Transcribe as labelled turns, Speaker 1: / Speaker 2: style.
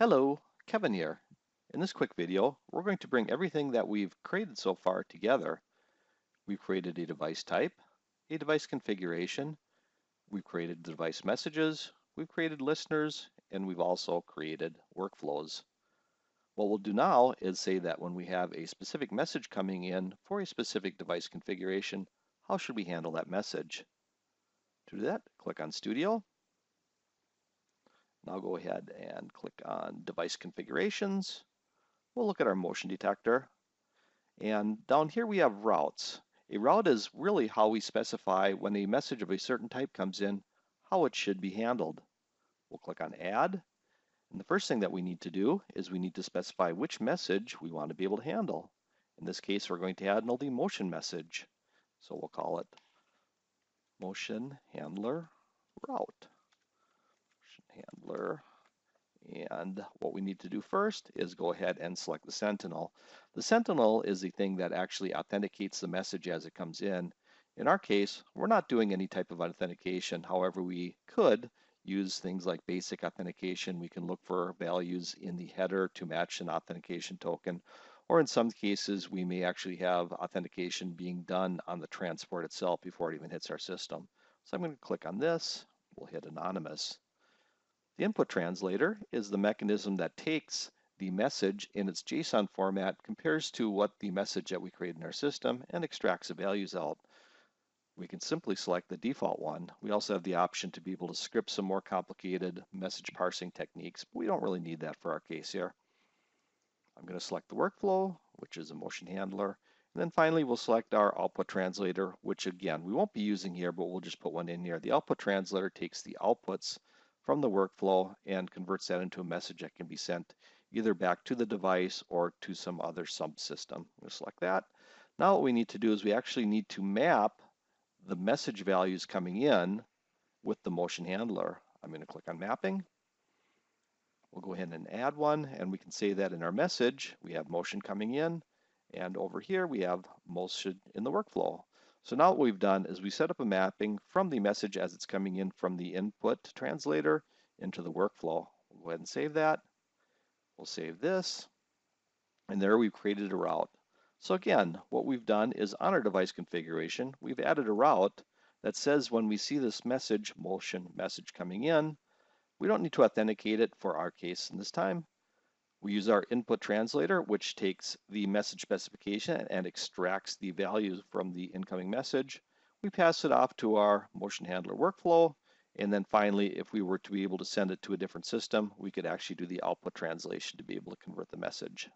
Speaker 1: Hello, Kevin here. In this quick video, we're going to bring everything that we've created so far together. We've created a device type, a device configuration, we've created device messages, we've created listeners, and we've also created workflows. What we'll do now is say that when we have a specific message coming in for a specific device configuration, how should we handle that message? To do that, click on Studio. Now go ahead and click on Device Configurations. We'll look at our motion detector. And down here we have routes. A route is really how we specify when a message of a certain type comes in, how it should be handled. We'll click on Add. And the first thing that we need to do is we need to specify which message we want to be able to handle. In this case, we're going to handle the motion message. So we'll call it motion handler route. Motion handler. And what we need to do first is go ahead and select the Sentinel. The Sentinel is the thing that actually authenticates the message as it comes in. In our case, we're not doing any type of authentication. However, we could use things like basic authentication. We can look for values in the header to match an authentication token. Or in some cases, we may actually have authentication being done on the transport itself before it even hits our system. So I'm going to click on this. We'll hit Anonymous. The input translator is the mechanism that takes the message in its JSON format, compares to what the message that we create in our system, and extracts the values out. We can simply select the default one. We also have the option to be able to script some more complicated message parsing techniques, but we don't really need that for our case here. I'm going to select the workflow, which is a motion handler. And then finally, we'll select our output translator, which again, we won't be using here, but we'll just put one in here. The output translator takes the outputs from the workflow and converts that into a message that can be sent either back to the device or to some other subsystem. I'm going to select that. Now what we need to do is we actually need to map the message values coming in with the motion handler. I'm going to click on mapping. We'll go ahead and add one, and we can say that in our message we have motion coming in, and over here we have motion in the workflow. So now what we've done is we set up a mapping from the message as it's coming in from the input translator into the workflow. We'll go ahead and save that. We'll save this, and there we've created a route. So again, what we've done is on our device configuration, we've added a route that says when we see this message, motion message coming in, we don't need to authenticate it for our case in this time. We use our input translator, which takes the message specification and extracts the values from the incoming message. We pass it off to our motion handler workflow. And then finally, if we were to be able to send it to a different system, we could actually do the output translation to be able to convert the message.